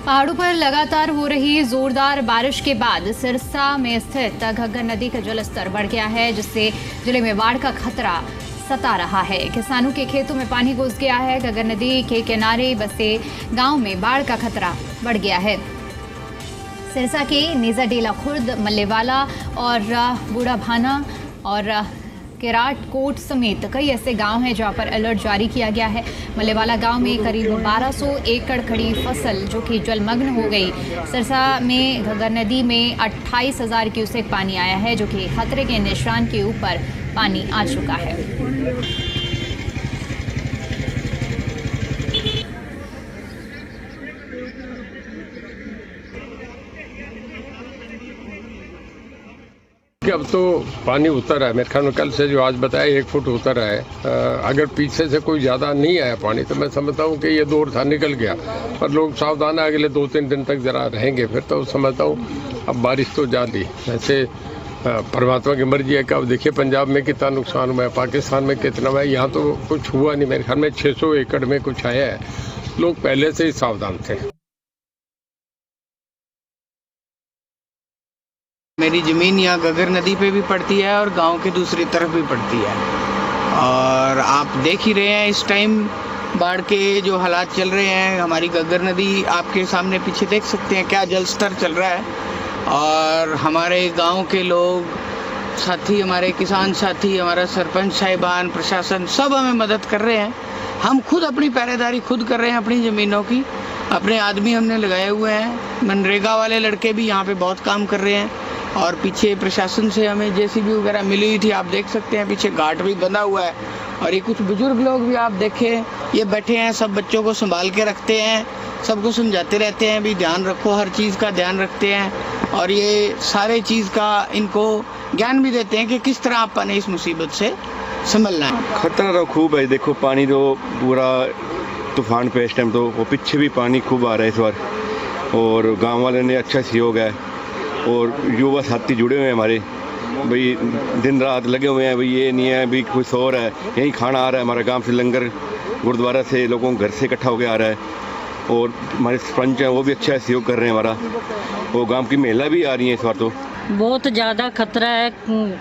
पहाड़ों पर लगातार हो रही जोरदार बारिश के बाद सिरसा में स्थित घग्गर नदी का जलस्तर बढ़ गया है, जिससे जिले में बाढ़ का खतरा सता रहा है। किसानों के खेतों में पानी घुस गया है। घग्गर नदी के किनारे बसे गांव में बाढ़ का खतरा बढ़ गया है। सिरसा के नेजाडेला खुर्द, मल्लेवाला और बूढ़ा भाना और केराट कोट समेत कई ऐसे गांव हैं जहां पर अलर्ट जारी किया गया है। मल्लेवाला गांव में करीब 1200 एकड़ खड़ी फसल जो कि जलमग्न हो गई। सिरसा में घग्गर नदी में 28,000 क्यूसेक पानी आया है, जो कि खतरे के निशान के ऊपर पानी आ चुका है। अब तो पानी उतर रहा है। मेरे ख्याल में कल से जो आज बताया 1 फुट उतर रहा है। अगर पीछे से कोई ज़्यादा नहीं आया पानी तो मैं समझता हूँ कि ये दौर था निकल गया, पर लोग सावधान है। अगले 2-3 दिन तक ज़रा रहेंगे, फिर तो समझता हूँ अब बारिश तो जाती। ऐसे परमात्मा की मर्जी है कि अब देखिए पंजाब में कितना नुकसान हुआ है, पाकिस्तान में कितना हुआ है। यहाँ तो कुछ हुआ नहीं। मेरे ख्याल में 600 एकड़ में कुछ आया है। लोग पहले से ही सावधान थे। मेरी ज़मीन यहाँ घग्गर नदी पे भी पड़ती है और गांव के दूसरी तरफ भी पड़ती है, और आप देख ही रहे हैं इस टाइम बाढ़ के जो हालात चल रहे हैं। हमारी घग्गर नदी आपके सामने पीछे देख सकते हैं क्या जल स्तर चल रहा है, और हमारे गांव के लोग साथी, हमारे किसान साथी, हमारा सरपंच साहिबान, प्रशासन सब हमें मदद कर रहे हैं। हम खुद अपनी पहरेदारी खुद कर रहे हैं अपनी ज़मीनों की। अपने आदमी हमने लगाए हुए हैं। मनरेगा वाले लड़के भी यहाँ पे बहुत काम कर रहे हैं, और पीछे प्रशासन से हमें जेसीबी वगैरह मिली हुई थी। आप देख सकते हैं पीछे घाट भी बंधा हुआ है, और ये कुछ बुजुर्ग लोग भी आप देखें ये बैठे हैं, सब बच्चों को संभाल के रखते हैं, सबको समझाते रहते हैं भी ध्यान रखो, हर चीज़ का ध्यान रखते हैं, और ये सारे चीज़ का इनको ज्ञान भी देते हैं कि किस तरह आपने इस मुसीबत से संभलना है। खतरा तो खूब है। देखो पानी तो पूरा तूफान पे इस टाइम तो वो पीछे भी पानी खूब आ रहा है इस बार, और गाँव वाले ने अच्छा सहयोग है, और युवा साथी जुड़े हुए हैं हमारे भाई, दिन रात लगे हुए हैं भाई। ये नहीं है भाई कुछ और है, यही खाना आ रहा है। हमारे गांव से लंगर गुरुद्वारा से लोगों घर से इकट्ठा होकर आ रहा है, और हमारे सरपंच हैं वो भी अच्छा सहयोग कर रहे हैं हमारा, वो गांव की महिला भी आ रही हैं इस बार। तो बहुत ज़्यादा खतरा है,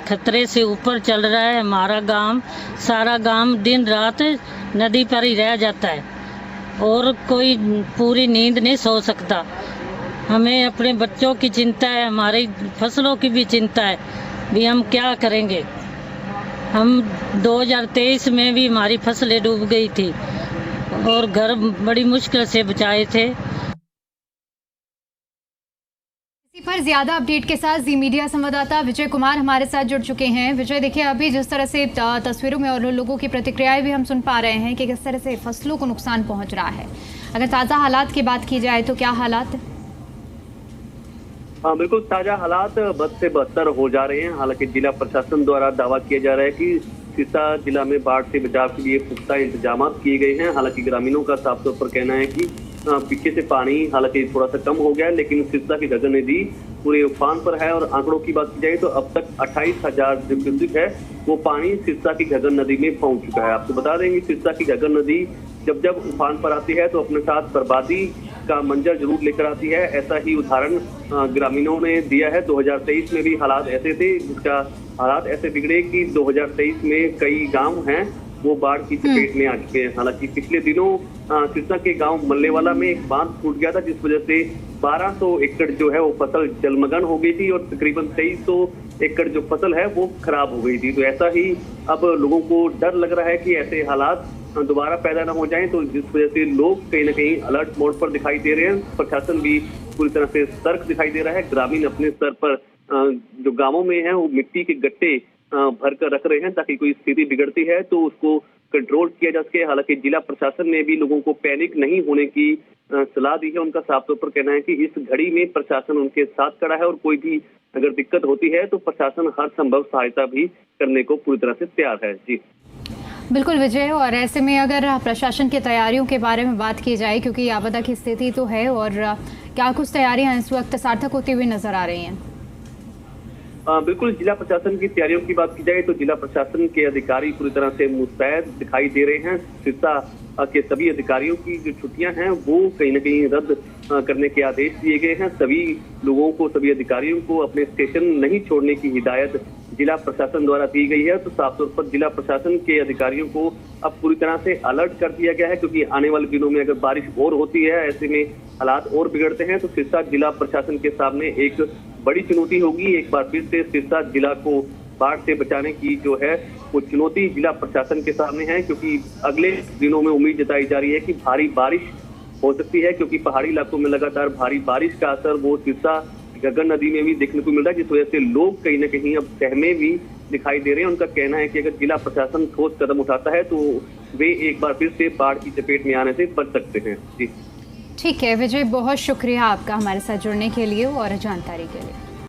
खतरे से ऊपर चल रहा है हमारा गांव। सारा गांव दिन रात नदी पर ही रह जाता है, और कोई पूरी नींद नहीं सो सकता। हमें अपने बच्चों की चिंता है, हमारी फसलों की भी चिंता है भी हम क्या करेंगे। हम 2023 में भी हमारी फसलें डूब गई थी, और घर बड़ी मुश्किल से बचाए थे। इसी पर ज्यादा अपडेट के साथ जी मीडिया संवाददाता विजय कुमार हमारे साथ जुड़ चुके हैं। विजय, देखिए अभी जिस तरह से तस्वीरों में और लोगों की प्रतिक्रियाएं भी हम सुन पा रहे हैं कि किस तरह से फसलों को नुकसान पहुंच रहा है। अगर ताज़ा हालात की बात की जाए तो क्या हालात? हाँ बिल्कुल, ताजा हालात बद से बदतर हो जा रहे हैं। हालांकि जिला प्रशासन द्वारा दावा किया जा रहा है कि सिरसा जिला में बाढ़ से बचाव के लिए पुख्ता इंतजाम किए गए हैं। हालांकि ग्रामीणों का साफ तौर पर कहना है कि पीछे से पानी हालांकि थोड़ा सा कम हो गया है, लेकिन सिरसा की घग्गर नदी पूरे उफान पर है। और आंकड़ों की बात की जाए तो अब तक 28,000 जो क्यूसेक है वो पानी सिरसा की घग्गर नदी में पहुंच चुका है। आपको बता देंगे सिरसा की घग्गर नदी जब जब उफान पर आती है तो अपने साथ बर्बादी का मंजर जरूर लेकर आती है। ऐसा ही उदाहरण ग्रामीणों ने दिया है। 2023 में भी हालात ऐसे थे, जिसका हालात ऐसे बिगड़े कि 2023 में कई गांव हैं वो बाढ़ की चपेट में आ चुके हैं। हालांकि पिछले दिनों सिरसा के गांव मल्लेवाला में एक बांध फूट गया था, जिस वजह से 1200 एकड़ जो है वो फसल जलमग्न हो गई थी, और तकरीबन 2300 एकड़ जो फसल है वो खराब हो गई थी। तो ऐसा ही अब लोगों को डर लग रहा है कि ऐसे हालात दोबारा पैदा न हो जाएं, तो जिस वजह से लोग कहीं ना कहीं अलर्ट मोड पर दिखाई दे रहे हैं। प्रशासन भी पूरी तरह से सतर्क दिखाई दे रहा है। ग्रामीण अपने स्तर पर जो गांवों में है वो मिट्टी के गट्टे भर कर रख रहे हैं, ताकि कोई स्थिति बिगड़ती है तो उसको कंट्रोल किया जा सके। हालांकि जिला प्रशासन ने भी लोगों को पैनिक नहीं होने की सलाह दी है। उनका साफ तौर पर कहना है कि इस घड़ी में प्रशासन उनके साथ खड़ा है, और कोई भी अगर दिक्कत होती है तो प्रशासन हर संभव सहायता भी करने को पूरी तरह से तैयार है। जी बिल्कुल विजय, और ऐसे में अगर प्रशासन की तैयारियों के बारे में बात की जाए, क्योंकि आपदा की स्थिति तो है, और क्या कुछ तैयारियां इस वक्त सार्थक होती हुई नजर आ रही हैं? बिल्कुल, जिला प्रशासन की तैयारियों की बात की जाए तो जिला प्रशासन के अधिकारी पूरी तरह से मुस्तैद दिखाई दे रहे हैं। सिरसा के सभी अधिकारियों की जो छुट्टियां हैं वो कहीं ना कहीं रद्द करने के आदेश दिए गए हैं। सभी लोगों को, सभी अधिकारियों को अपने स्टेशन नहीं छोड़ने की हिदायत जिला प्रशासन द्वारा दी गई है। तो साफ तौर पर जिला प्रशासन के अधिकारियों को अब पूरी तरह से अलर्ट कर दिया गया है, क्योंकि आने वाले दिनों में अगर बारिश और होती है, ऐसे में हालात और बिगड़ते हैं, तो सिरसा जिला प्रशासन के सामने एक बड़ी चुनौती होगी। एक बार फिर से सिरसा जिला को बाढ़ से बचाने की जो है वो चुनौती जिला प्रशासन के सामने है, क्योंकि अगले दिनों में उम्मीद जताई जा रही है कि भारी बारिश हो सकती है, क्योंकि पहाड़ी इलाकों में लगातार भारी बारिश का असर वो सिरसा घग्गर नदी में भी देखने को मिल रहा है, जिस वजह से लोग कहीं ना कहीं अब सहमे भी दिखाई दे रहे हैं। उनका कहना है कि अगर जिला प्रशासन ठोस कदम उठाता है तो वे एक बार फिर से बाढ़ की चपेट में आने से बच सकते हैं। जी ठीक है विजय, बहुत शुक्रिया आपका हमारे साथ जुड़ने के लिए और जानकारी के लिए।